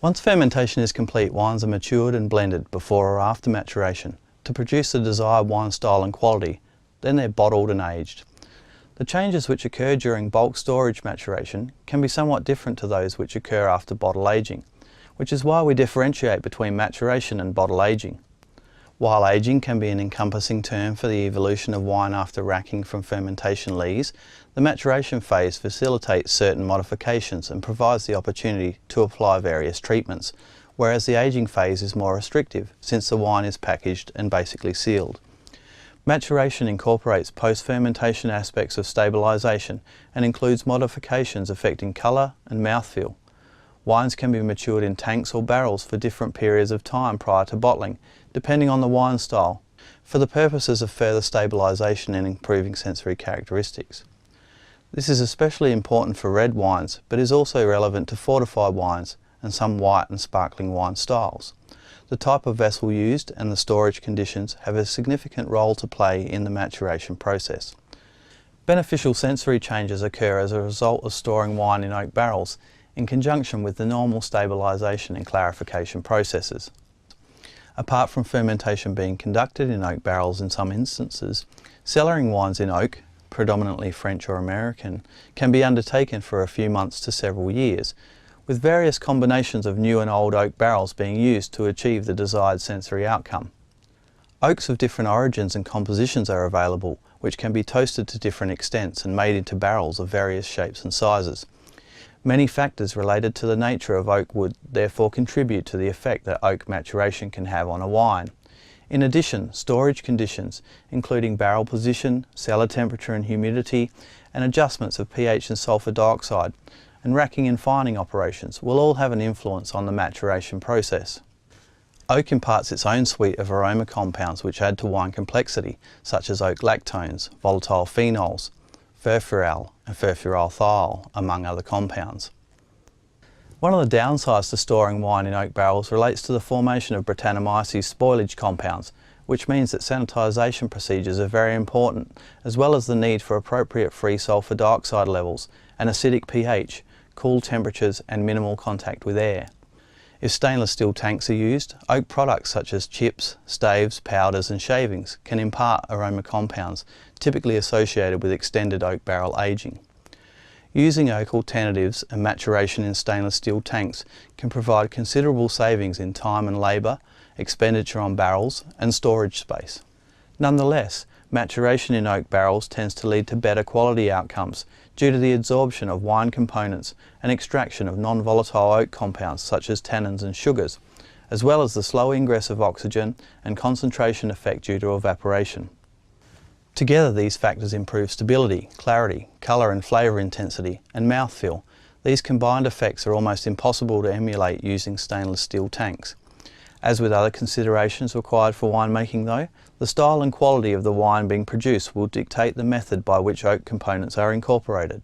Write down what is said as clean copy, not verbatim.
Once fermentation is complete, wines are matured and blended before or after maturation to produce the desired wine style and quality. Then they're bottled and aged. The changes which occur during bulk storage maturation can be somewhat different to those which occur after bottle aging, which is why we differentiate between maturation and bottle aging. While aging can be an encompassing term for the evolution of wine after racking from fermentation lees, the maturation phase facilitates certain modifications and provides the opportunity to apply various treatments, whereas the aging phase is more restrictive since the wine is packaged and basically sealed. Maturation incorporates post-fermentation aspects of stabilisation and includes modifications affecting colour and mouthfeel. Wines can be matured in tanks or barrels for different periods of time prior to bottling, depending on the wine style, for the purposes of further stabilisation and improving sensory characteristics. This is especially important for red wines, but is also relevant to fortified wines and some white and sparkling wine styles. The type of vessel used and the storage conditions have a significant role to play in the maturation process. Beneficial sensory changes occur as a result of storing wine in oak barrels in conjunction with the normal stabilisation and clarification processes. Apart from fermentation being conducted in oak barrels in some instances, cellaring wines in oak, predominantly French or American, can be undertaken for a few months to several years, with various combinations of new and old oak barrels being used to achieve the desired sensory outcome. Oaks of different origins and compositions are available, which can be toasted to different extents and made into barrels of various shapes and sizes. Many factors related to the nature of oak wood therefore contribute to the effect that oak maturation can have on a wine. In addition, storage conditions, including barrel position, cellar temperature and humidity, and adjustments of pH and sulfur dioxide, and racking and fining operations will all have an influence on the maturation process. Oak imparts its own suite of aroma compounds which add to wine complexity, such as oak lactones, volatile phenols, furfural and furfuralthiol, among other compounds. One of the downsides to storing wine in oak barrels relates to the formation of Brettanomyces spoilage compounds, which means that sanitisation procedures are very important, as well as the need for appropriate free sulfur dioxide levels and acidic pH, cool temperatures and minimal contact with air. If stainless steel tanks are used, oak products such as chips, staves, powders and shavings can impart aroma compounds typically associated with extended oak barrel aging. Using oak alternatives and maturation in stainless steel tanks can provide considerable savings in time and labour, expenditure on barrels and storage space. Nonetheless, maturation in oak barrels tends to lead to better quality outcomes due to the absorption of wine components and extraction of non-volatile oak compounds such as tannins and sugars, as well as the slow ingress of oxygen and concentration effect due to evaporation. Together these factors improve stability, clarity, colour and flavour intensity and mouthfeel. These combined effects are almost impossible to emulate using stainless steel tanks. As with other considerations required for winemaking though, the style and quality of the wine being produced will dictate the method by which oak components are incorporated.